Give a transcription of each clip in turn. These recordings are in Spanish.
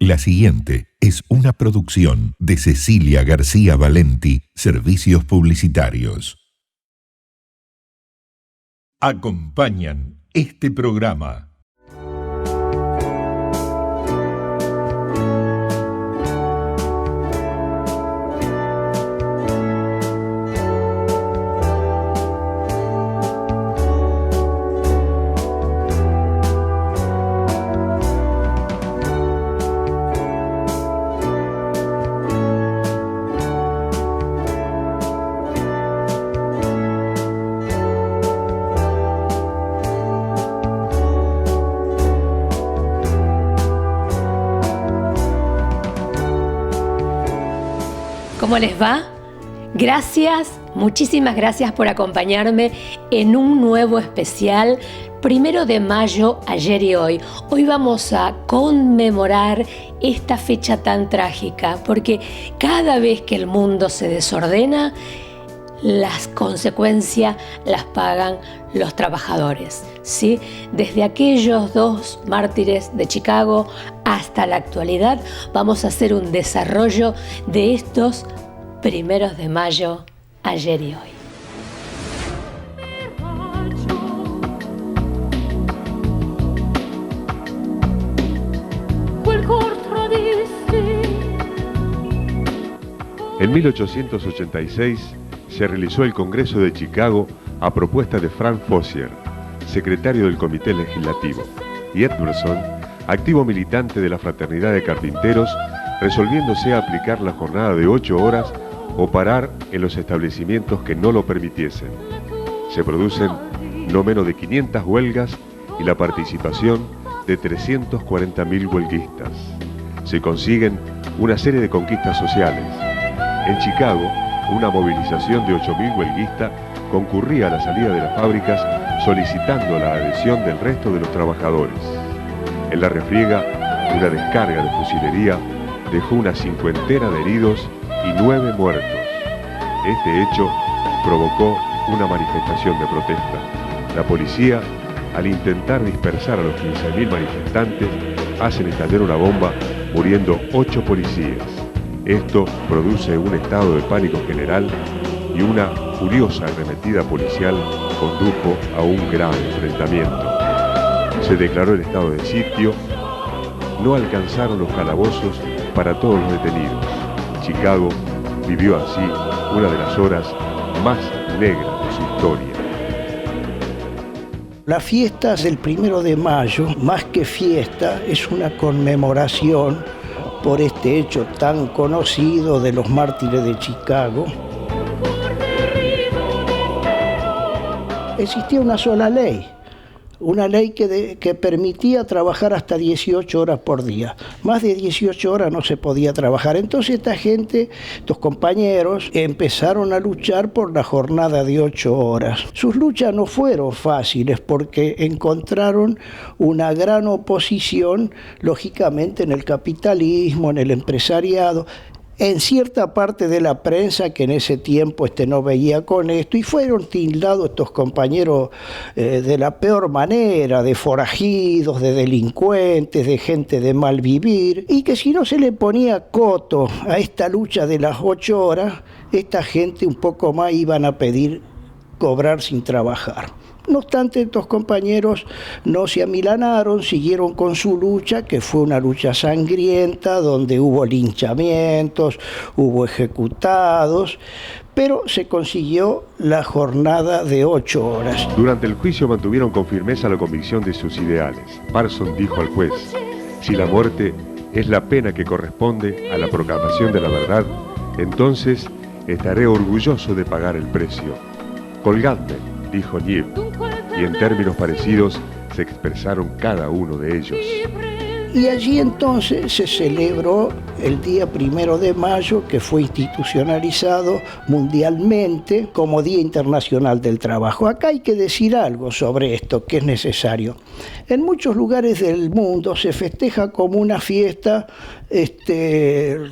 La siguiente es una producción de Cecilia García Valenti, Servicios Publicitarios. Acompañan este programa. ¿Cómo les va? Gracias, muchísimas gracias por acompañarme en un nuevo especial 1 de mayo, ayer y hoy. Hoy vamos a conmemorar esta fecha tan trágica, porque cada vez que el mundo se desordena, las consecuencias las pagan los trabajadores, ¿sí? Desde aquellos 2 mártires de Chicago hasta la actualidad, vamos a hacer un desarrollo de estos 1 de mayo, ayer y hoy. En 1886 se realizó el Congreso de Chicago a propuesta de Frank Fossier, secretario del Comité Legislativo, y Edmondson, activo militante de la Fraternidad de Carpinteros, resolviéndose a aplicar la jornada de 8 horas o parar en los establecimientos que no lo permitiesen. Se producen no menos de 500 huelgas y la participación de 340.000 huelguistas. Se consiguen una serie de conquistas sociales. En Chicago, una movilización de 8.000 huelguistas concurría a la salida de las fábricas solicitando la adhesión del resto de los trabajadores. En la refriega, una descarga de fusilería dejó una 50 de heridos y 9 muertos. Este hecho provocó una manifestación de protesta. La policía, al intentar dispersar a los 15.000 manifestantes, hacen estallar una bomba, muriendo 8 policías. Esto produce un estado de pánico general y una furiosa arremetida policial condujo a un grave enfrentamiento. Se declaró el estado de sitio. No alcanzaron los calabozos para todos los detenidos. Chicago vivió así una de las horas más negras de su historia. Las fiestas del 1 de mayo, más que fiesta, es una conmemoración por este hecho tan conocido de los mártires de Chicago. Existía una sola ley. Una ley que permitía trabajar hasta 18 horas por día. Más de 18 horas no se podía trabajar. Entonces esta gente, estos compañeros, empezaron a luchar por la jornada de 8 horas. Sus luchas no fueron fáciles porque encontraron una gran oposición, lógicamente, en el capitalismo, en el empresariado, en cierta parte de la prensa que en ese tiempo no veía con esto, y fueron tildados estos compañeros de la peor manera, de forajidos, de delincuentes, de gente de mal vivir, y que si no se le ponía coto a esta lucha de las 8 horas, esta gente un poco más iban a pedir cobrar sin trabajar. No obstante, estos compañeros no se amilanaron, siguieron con su lucha, que fue una lucha sangrienta, donde hubo linchamientos, hubo ejecutados, pero se consiguió la jornada de 8 horas. Durante el juicio mantuvieron con firmeza la convicción de sus ideales. Parson dijo al juez: si la muerte es la pena que corresponde a la proclamación de la verdad, entonces estaré orgulloso de pagar el precio. Colgadme, dijo Nieve, y en términos parecidos se expresaron cada uno de ellos. Y allí entonces se celebró el día 1 de mayo, que fue institucionalizado mundialmente como Día Internacional del Trabajo. Acá hay que decir algo sobre esto, que es necesario. En muchos lugares del mundo se festeja como una fiesta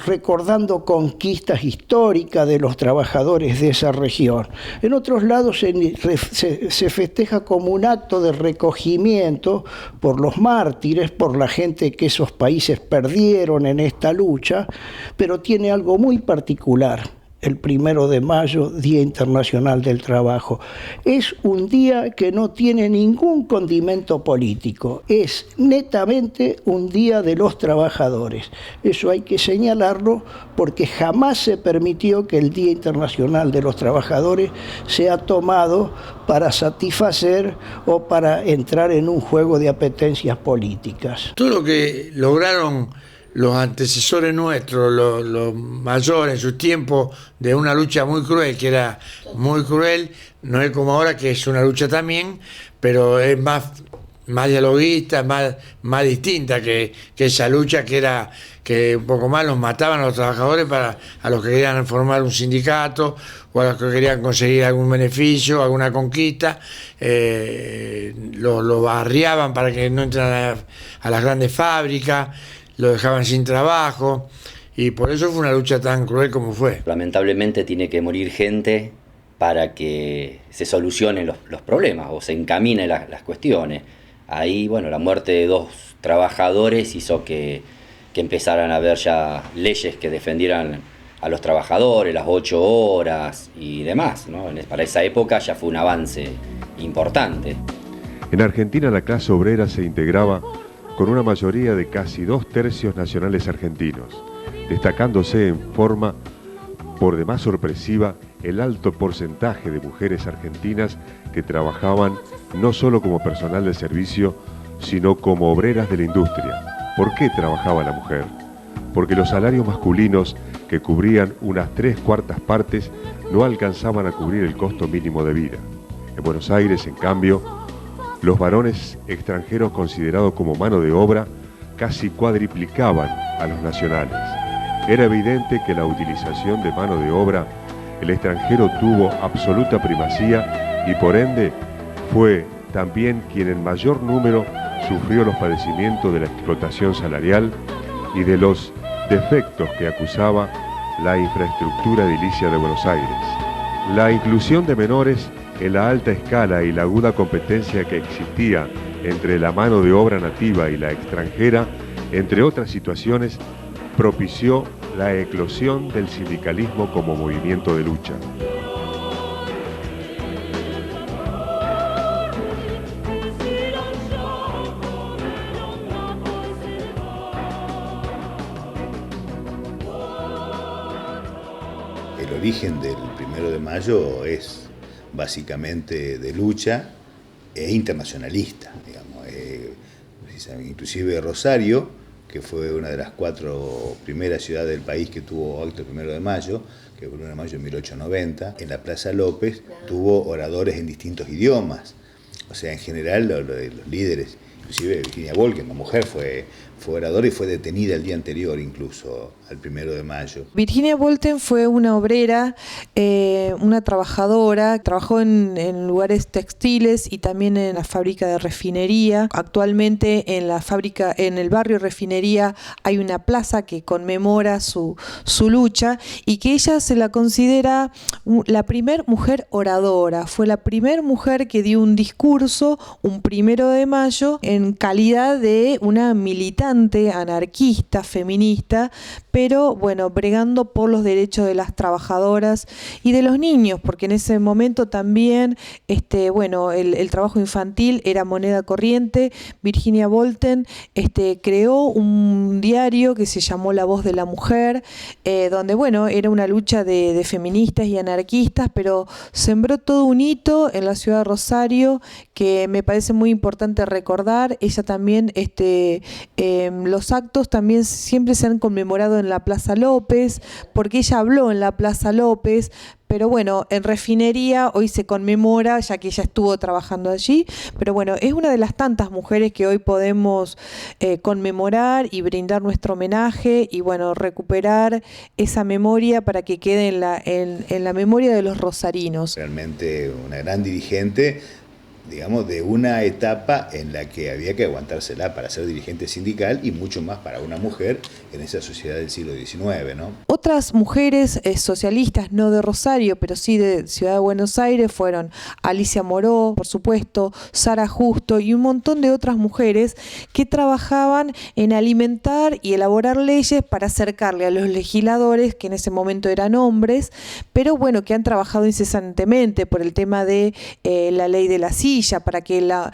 recordando conquistas históricas de los trabajadores de esa región. En otros lados se festeja como un acto de recogimiento por los mártires, por la gente que esos países perdieron en esta lucha, pero tiene algo muy particular. El 1 de mayo, Día Internacional del Trabajo. Es un día que no tiene ningún condimento político, es netamente un día de los trabajadores. Eso hay que señalarlo porque jamás se permitió que el Día Internacional de los Trabajadores sea tomado para satisfacer o para entrar en un juego de apetencias políticas. Todo lo que lograron los antecesores nuestros, los mayores en sus tiempos, de una lucha muy cruel, que era muy cruel, no es como ahora, que es una lucha también, pero es más dialoguista, más distinta que esa lucha que era que un poco más los mataban a los trabajadores a los que querían formar un sindicato o a los que querían conseguir algún beneficio, alguna conquista, los barriaban para que no entraran a las grandes fábricas, lo dejaban sin trabajo, y por eso fue una lucha tan cruel como fue. Lamentablemente tiene que morir gente para que se solucionen los problemas o se encaminen las cuestiones. Ahí, bueno, la muerte de 2 trabajadores hizo que empezaran a haber ya leyes que defendieran a los trabajadores, las 8 horas y demás, ¿no? Para esa época ya fue un avance importante. En Argentina la clase obrera se integraba con una mayoría de casi 2/3 nacionales argentinos, destacándose en forma por demás sorpresiva el alto porcentaje de mujeres argentinas que trabajaban no solo como personal de servicio, sino como obreras de la industria. ¿Por qué trabajaba la mujer? Porque los salarios masculinos, que cubrían unas 3/4 partes, no alcanzaban a cubrir el costo mínimo de vida. En Buenos Aires, en cambio, los varones extranjeros considerados como mano de obra casi cuadriplicaban a los nacionales. Era evidente que la utilización de mano de obra, el extranjero tuvo absoluta primacía y por ende fue también quien en mayor número sufrió los padecimientos de la explotación salarial y de los defectos que acusaba la infraestructura edilicia de Buenos Aires. La inclusión de menores en la alta escala y la aguda competencia que existía entre la mano de obra nativa y la extranjera, entre otras situaciones, propició la eclosión del sindicalismo como movimiento de lucha. El origen del 1 de mayo es básicamente de lucha e internacionalista, digamos. Inclusive Rosario, que fue una de las 4 primeras ciudades del país que tuvo acto el 1 de mayo, que fue el 1 de mayo de 1890, en la Plaza López tuvo oradores en distintos idiomas. O sea, en general los líderes, inclusive Virginia Woolf, una mujer, fue oradora y fue detenida el día anterior incluso al 1 de mayo. Virginia Woolf fue una obrera, una trabajadora, trabajó en lugares textiles y también en la fábrica de refinería. Actualmente en el barrio Refinería hay una plaza que conmemora su lucha y que ella se la considera la primer mujer oradora. Fue la primer mujer que dio un discurso un 1 de mayo en calidad de una militante anarquista, feminista, pero bueno, bregando por los derechos de las trabajadoras y de los niños, porque en ese momento también el trabajo infantil era moneda corriente. Virginia Woolf creó un diario que se llamó La Voz de la Mujer, donde era una lucha de feministas y anarquistas, pero sembró todo un hito en la ciudad de Rosario que me parece muy importante recordar conmemorar. Ella también, los actos también siempre se han conmemorado en la Plaza López, porque ella habló en la Plaza López. Pero bueno, en Refinería hoy se conmemora, ya que ella estuvo trabajando allí. Pero bueno, es una de las tantas mujeres que hoy podemos conmemorar y brindar nuestro homenaje y bueno, recuperar esa memoria para que quede en la memoria de los rosarinos. Realmente una gran dirigente, digamos, de una etapa en la que había que aguantársela para ser dirigente sindical y mucho más para una mujer en esa sociedad del siglo XIX, ¿no? Otras mujeres socialistas, no de Rosario, pero sí de Ciudad de Buenos Aires, fueron Alicia Moró, por supuesto, Sara Justo y un montón de otras mujeres que trabajaban en alimentar y elaborar leyes para acercarle a los legisladores, que en ese momento eran hombres, pero bueno, que han trabajado incesantemente por el tema de la ley de la silla, para que la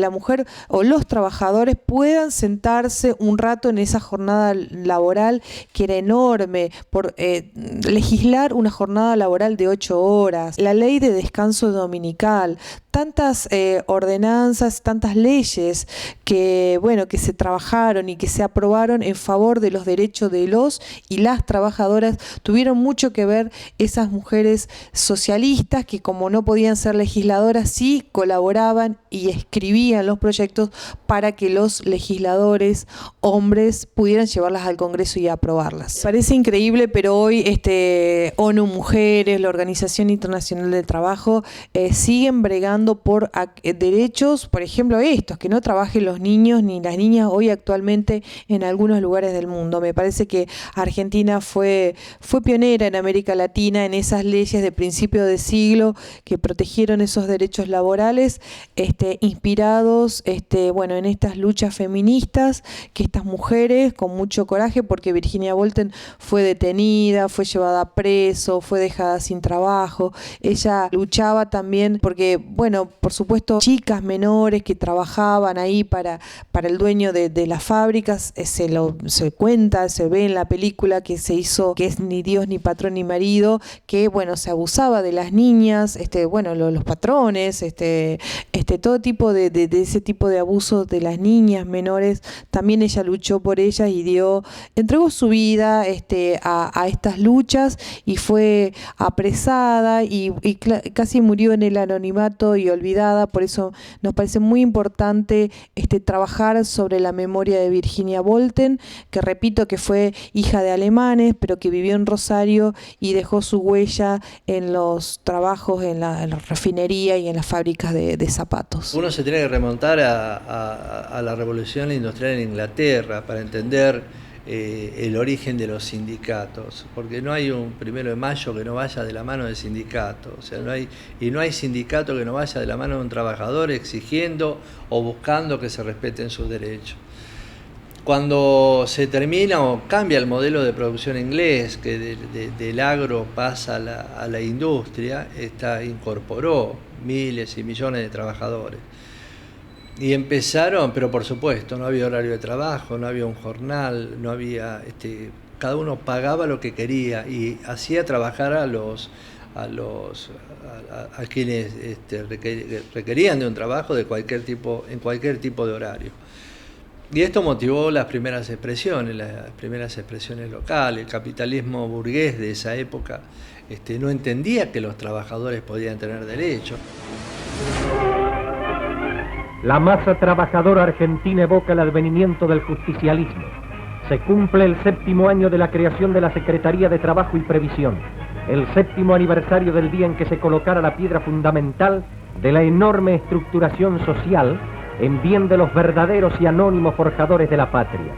mujer o los trabajadores puedan sentarse un rato en esa jornada laboral que era enorme, por legislar una jornada laboral de 8 horas, la ley de descanso dominical, tantas ordenanzas, tantas leyes que se trabajaron y que se aprobaron en favor de los derechos de los y las trabajadoras. Tuvieron mucho que ver esas mujeres socialistas que, como no podían ser legisladoras, sí colaboraban y escribían los proyectos para que los legisladores hombres pudieran llevarlas al Congreso y aprobarlas. Parece increíble, pero hoy ONU Mujeres, la Organización Internacional del Trabajo, siguen bregando por derechos, por ejemplo estos, que no trabajen los niños ni las niñas hoy actualmente en algunos lugares del mundo. Me parece que Argentina fue pionera en América Latina en esas leyes de principio de siglo que protegieron esos derechos laborales, inspirados en estas luchas feministas, que estas mujeres con mucho coraje, porque Virginia Bolten fue detenida, fue llevada a preso, fue dejada sin trabajo. Ella luchaba también porque, por supuesto, chicas menores que trabajaban ahí para el dueño de las fábricas, se cuenta, se ve en la película que se hizo, que es Ni Dios, ni patrón, ni marido, que se abusaba de las niñas, los patrones, todo tipo de ese tipo de abusos de las niñas menores. También ella luchó por ellas y entregó su vida a estas luchas y fue apresada y casi murió en el anonimato y olvidada. Por eso nos parece muy importante trabajar sobre la memoria de Virginia Bolten, que repito que fue hija de alemanes, pero que vivió en Rosario y dejó su huella en los trabajos en la refinería y en las fábricas de zapatos. Uno se tiene que remontar a la revolución industrial en Inglaterra para entender el origen de los sindicatos, porque no hay un 1 de mayo que no vaya de la mano del sindicato, no hay sindicato que no vaya de la mano de un trabajador exigiendo o buscando que se respeten sus derechos. Cuando se termina o cambia el modelo de producción inglés, que del agro pasa a la industria, incorporó miles y millones de trabajadores. Y empezaron, pero por supuesto, no había horario de trabajo, no había un jornal, no había, cada uno pagaba lo que quería y hacía trabajar a quienes requerían de un trabajo de cualquier tipo, en cualquier tipo de horario. Y esto motivó las primeras expresiones locales. El capitalismo burgués de esa época no entendía que los trabajadores podían tener derechos. La masa trabajadora argentina evoca el advenimiento del justicialismo. Se cumple el 7º año de la creación de la Secretaría de Trabajo y Previsión, el 7º aniversario del día en que se colocara la piedra fundamental de la enorme estructuración social en bien de los verdaderos y anónimos forjadores de la patria.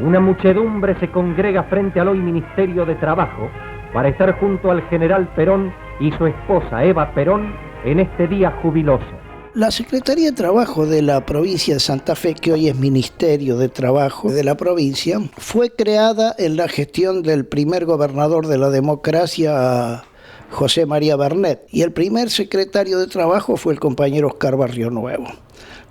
Una muchedumbre se congrega frente al hoy Ministerio de Trabajo para estar junto al general Perón y su esposa Eva Perón en este día jubiloso. La Secretaría de Trabajo de la provincia de Santa Fe, que hoy es Ministerio de Trabajo de la provincia, fue creada en la gestión del primer gobernador de la democracia, José María Bernet, y el primer secretario de Trabajo fue el compañero Oscar Barrio Nuevo.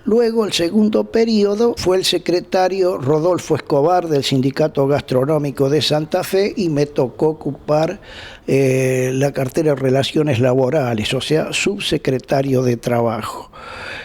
Luego, el segundo periodo fue el secretario Rodolfo Escobar del Sindicato Gastronómico de Santa Fe y me tocó ocupar la cartera de Relaciones Laborales, o sea, subsecretario de Trabajo.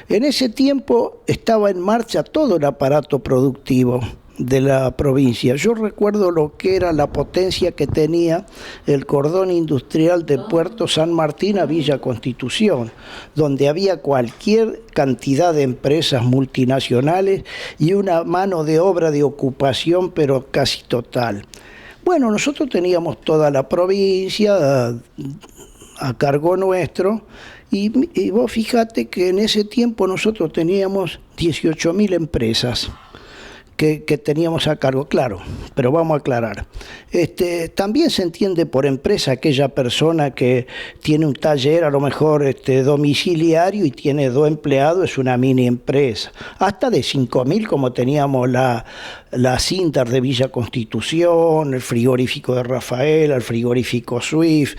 En ese tiempo estaba en marcha todo el aparato productivo de la provincia. Yo recuerdo lo que era la potencia que tenía el cordón industrial de Puerto San Martín a Villa Constitución, donde había cualquier cantidad de empresas multinacionales y una mano de obra de ocupación, pero casi total. Bueno, nosotros teníamos toda la provincia a cargo nuestro, y vos fíjate que en ese tiempo nosotros teníamos 18.000 empresas que teníamos a cargo, claro, pero vamos a aclarar. También se entiende por empresa aquella persona que tiene un taller a lo mejor domiciliario y tiene 2 empleados, es una mini empresa. Hasta de 5.000 como teníamos la Sinter de Villa Constitución, el frigorífico de Rafaela, el frigorífico Swift,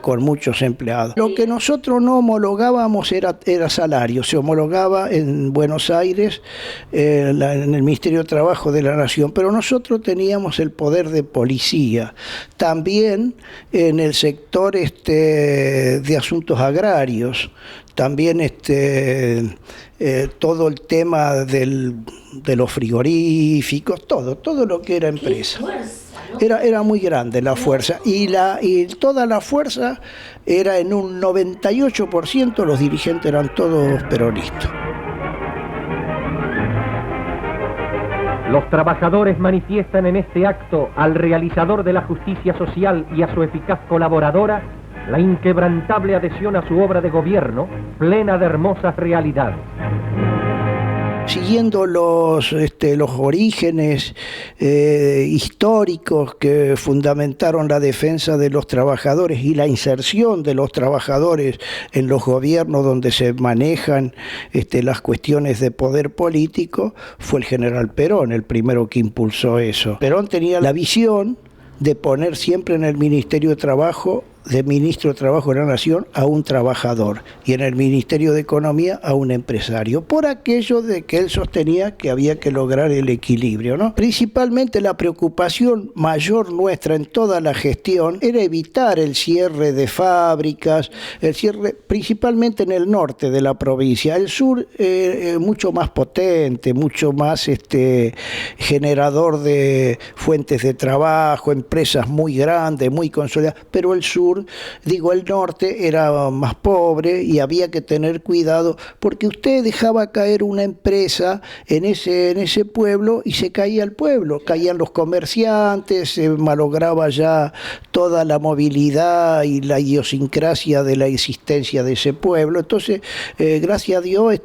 con muchos empleados. Lo que nosotros no homologábamos era salario, se homologaba en Buenos Aires, en el Ministerio de Trabajo de la Nación, pero nosotros teníamos el poder de policía. También en el sector de asuntos agrarios, también todo el tema de los frigoríficos, todo lo que era empresa. Era muy grande la fuerza, y toda la fuerza era en un 98%, los dirigentes eran todos peronistas. Los trabajadores manifiestan en este acto al realizador de la justicia social y a su eficaz colaboradora la inquebrantable adhesión a su obra de gobierno, plena de hermosas realidades. Siguiendo los orígenes históricos que fundamentaron la defensa de los trabajadores y la inserción de los trabajadores en los gobiernos donde se manejan las cuestiones de poder político, fue el general Perón el primero que impulsó eso. Perón tenía la visión de poner siempre en el Ministerio de Trabajo, de ministro de Trabajo de la Nación, a un trabajador, y en el Ministerio de Economía a un empresario, por aquello de que él sostenía que había que lograr el equilibrio, ¿no? Principalmente la preocupación mayor nuestra en toda la gestión era evitar el cierre de fábricas, el cierre principalmente en el norte de la provincia. El sur mucho más potente, mucho más generador de fuentes de trabajo, empresas muy grandes, muy consolidadas, pero el sur, el norte era más pobre y había que tener cuidado porque usted dejaba caer una empresa en ese pueblo y se caía el pueblo, caían los comerciantes, se malograba ya toda la movilidad y la idiosincrasia de la existencia de ese pueblo. Entonces, gracias a Dios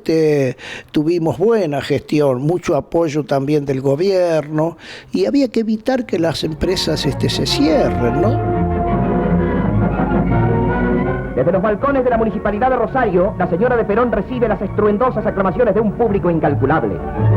tuvimos buena gestión, mucho apoyo también del gobierno, y había que evitar que las empresas se cierren, ¿no? Desde los balcones de la Municipalidad de Rosario, la señora de Perón recibe las estruendosas aclamaciones de un público incalculable.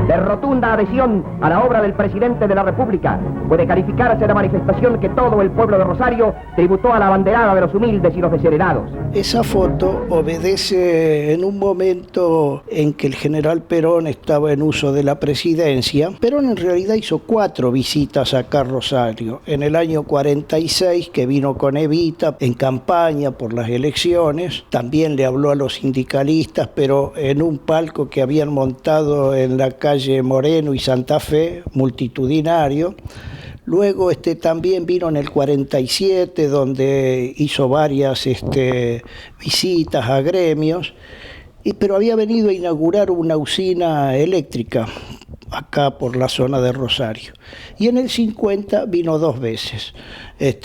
De rotunda adhesión a la obra del presidente de la República, puede calificarse la manifestación que todo el pueblo de Rosario tributó a la abanderada de los humildes y los desheredados. Esa foto obedece en un momento en que el general Perón estaba en uso de la presidencia. Perón en realidad hizo 4 visitas acá a Rosario. En el año 46, que vino con Evita en campaña por las elecciones, también le habló a los sindicalistas, pero en un palco que habían montado en la calle Moreno y Santa Fe, multitudinario. Luego también vino en el 47, donde hizo varias visitas a gremios, pero había venido a inaugurar una usina eléctrica acá por la zona de Rosario. Y en el 50 vino 2 veces.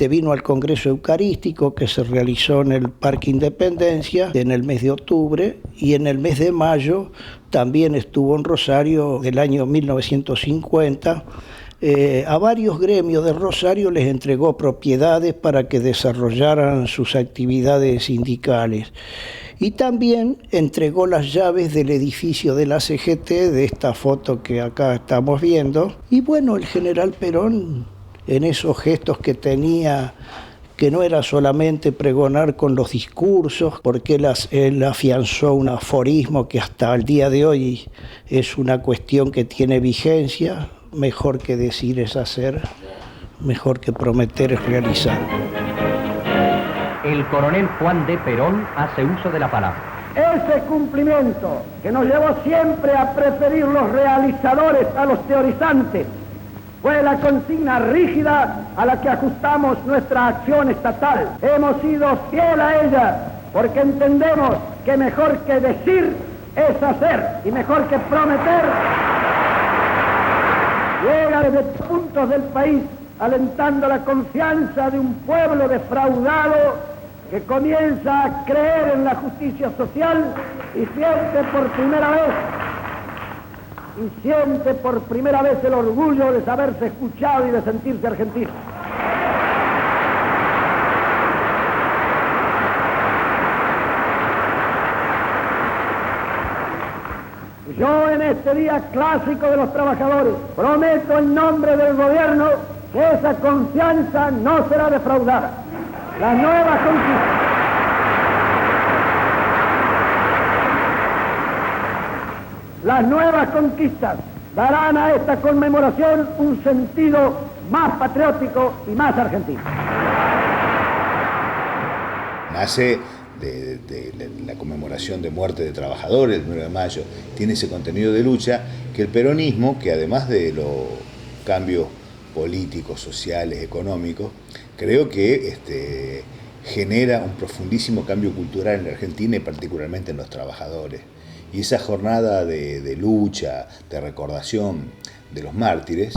Vino al Congreso Eucarístico que se realizó en el Parque Independencia en el mes de octubre, y en el mes de mayo también estuvo en Rosario del año 1950. A varios gremios de Rosario les entregó propiedades para que desarrollaran sus actividades sindicales. Y también entregó las llaves del edificio de la CGT, de esta foto que acá estamos viendo. Y bueno, el general Perón, en esos gestos que tenía, que no era solamente pregonar con los discursos, porque él afianzó un aforismo que hasta el día de hoy es una cuestión que tiene vigencia: mejor que decir es hacer, mejor que prometer es realizar. El coronel Juan D. Perón hace uso de la palabra. Ese cumplimiento que nos llevó siempre a preferir los realizadores a los teorizantes fue la consigna rígida a la que ajustamos nuestra acción estatal. Hemos sido fiel a ella porque entendemos que mejor que decir es hacer y mejor que prometer llega desde puntos del país alentando la confianza de un pueblo defraudado que comienza a creer en la justicia social y siente por primera vez el orgullo de saberse escuchado y de sentirse argentino. Yo en este día clásico de los trabajadores prometo en nombre del gobierno que esa confianza no será defraudada. Las nuevas conquistas darán a esta conmemoración un sentido más patriótico y más argentino. Nace de la conmemoración de muerte de trabajadores el 1 de mayo, tiene ese contenido de lucha que el peronismo, que además de los cambios políticos, sociales, económicos, creo que genera un profundísimo cambio cultural en la Argentina y particularmente en los trabajadores. Y esa jornada de lucha, de recordación de los mártires,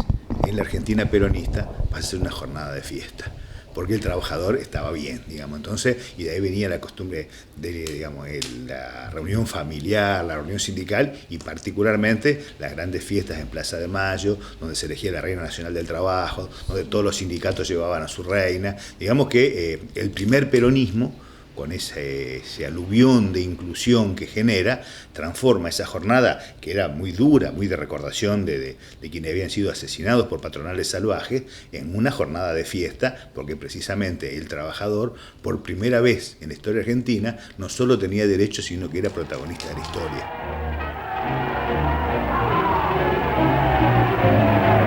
en la Argentina peronista va a ser una jornada de fiesta, porque el trabajador estaba bien, digamos. Entonces, y de ahí venía la costumbre de, digamos, la reunión familiar, la reunión sindical y particularmente las grandes fiestas en Plaza de Mayo, donde se elegía la Reina Nacional del Trabajo, donde todos los sindicatos llevaban a su reina. Digamos que el primer peronismo, con ese aluvión de inclusión que genera, transforma esa jornada, que era muy dura, muy de recordación de quienes habían sido asesinados por patronales salvajes, en una jornada de fiesta, porque precisamente el trabajador, por primera vez en la historia argentina, no solo tenía derechos, sino que era protagonista de la historia.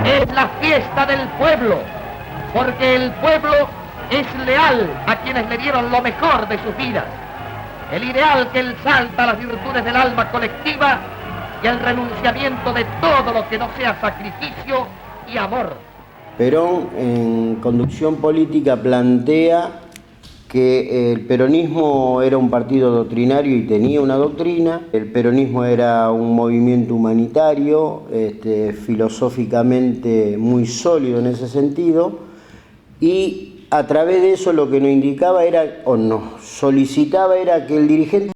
Es la fiesta del pueblo, porque el pueblo es leal a quienes le dieron lo mejor de sus vidas, el ideal que exalta las virtudes del alma colectiva y el renunciamiento de todo lo que no sea sacrificio y amor. Perón, en conducción política, plantea que el peronismo era un partido doctrinario y tenía una doctrina, el peronismo era un movimiento humanitario, filosóficamente muy sólido en ese sentido, y a través de eso lo que nos indicaba era, o nos solicitaba era que el dirigente